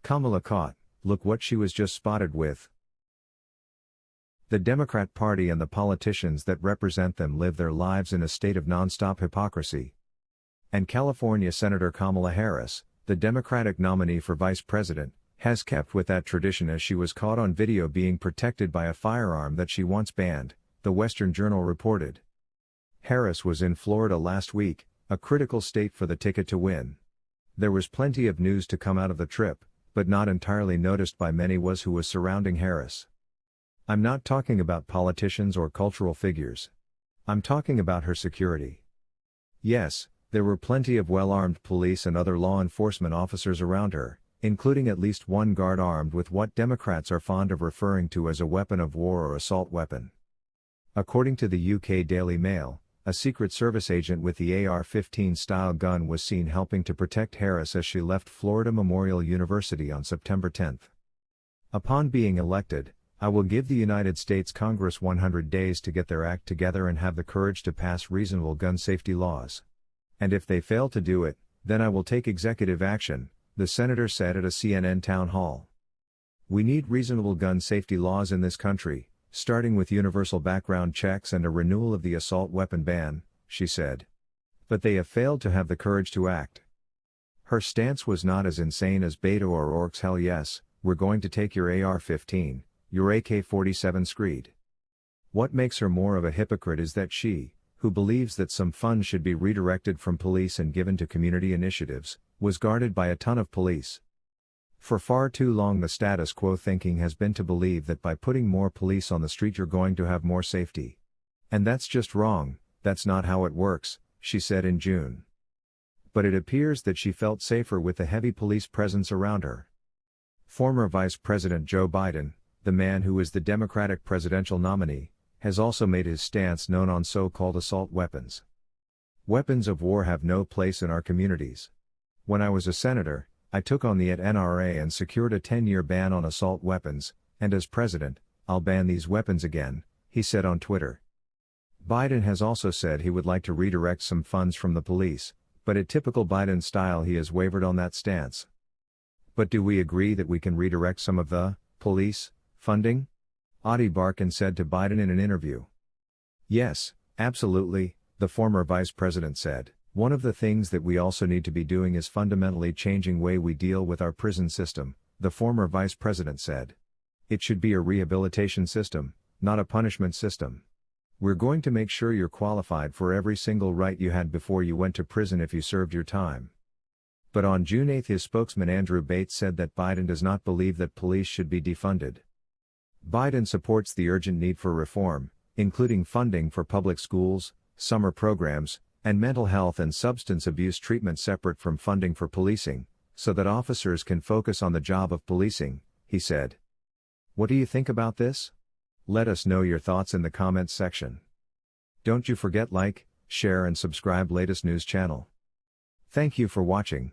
Kamala caught, look what she was just spotted with. The Democrat Party and the politicians that represent them live their lives in a state of nonstop hypocrisy. And California Senator Kamala Harris, the Democratic nominee for vice president, has kept with that tradition as she was caught on video being protected by a firearm that she once banned, the Western Journal reported. Harris was in Florida last week, a critical state for the ticket to win. There was plenty of news to come out of the trip, but not entirely noticed by many was who was surrounding Harris. I'm not talking about politicians or cultural figures. I'm talking about her security. Yes, there were plenty of well-armed police and other law enforcement officers around her, including at least one guard armed with what Democrats are fond of referring to as a weapon of war or assault weapon. According to the UK Daily Mail, a Secret Service agent with the AR-15 style gun was seen helping to protect Harris as she left Florida Memorial University on September 10. Upon being elected, I will give the United States Congress 100 days to get their act together and have the courage to pass reasonable gun safety laws. And if they fail to do it, then I will take executive action, the senator said at a CNN town hall. We need reasonable gun safety laws in this country, starting with universal background checks and a renewal of the assault weapon ban, she said. But they have failed to have the courage to act. Her stance was not as insane as Beto O'Rourke's "hell yes, we're going to take your AR-15, your AK-47 screed." What makes her more of a hypocrite is that she, who believes that some funds should be redirected from police and given to community initiatives, was guarded by a ton of police. For far too long the status quo thinking has been to believe that by putting more police on the street you're going to have more safety. And that's just wrong, that's not how it works, she said in June. But it appears that she felt safer with the heavy police presence around her. Former Vice President Joe Biden, the man who is the Democratic presidential nominee, has also made his stance known on so-called assault weapons. Weapons of war have no place in our communities. When I was a senator, I took on the NRA and secured a 10-year ban on assault weapons, and as president, I'll ban these weapons again, he said on Twitter. Biden has also said he would like to redirect some funds from the police, but in typical Biden style he has wavered on that stance. But do we agree that we can redirect some of the police funding? Adi Barkan said to Biden in an interview. Yes, absolutely, the former vice president said. One of the things that we also need to be doing is fundamentally changing way we deal with our prison system, the former vice president said. It should be a rehabilitation system, not a punishment system. We're going to make sure you're qualified for every single right you had before you went to prison if you served your time. But on June 8 his spokesman Andrew Bates said that Biden does not believe that police should be defunded. Biden supports the urgent need for reform, including funding for public schools, summer programs, and mental health and substance abuse treatment separate from funding for policing, so that officers can focus on the job of policing, he said. What do you think about this? Let us know your thoughts in the comments section. Don't you forget like, share and subscribe latest news channel. Thank you for watching.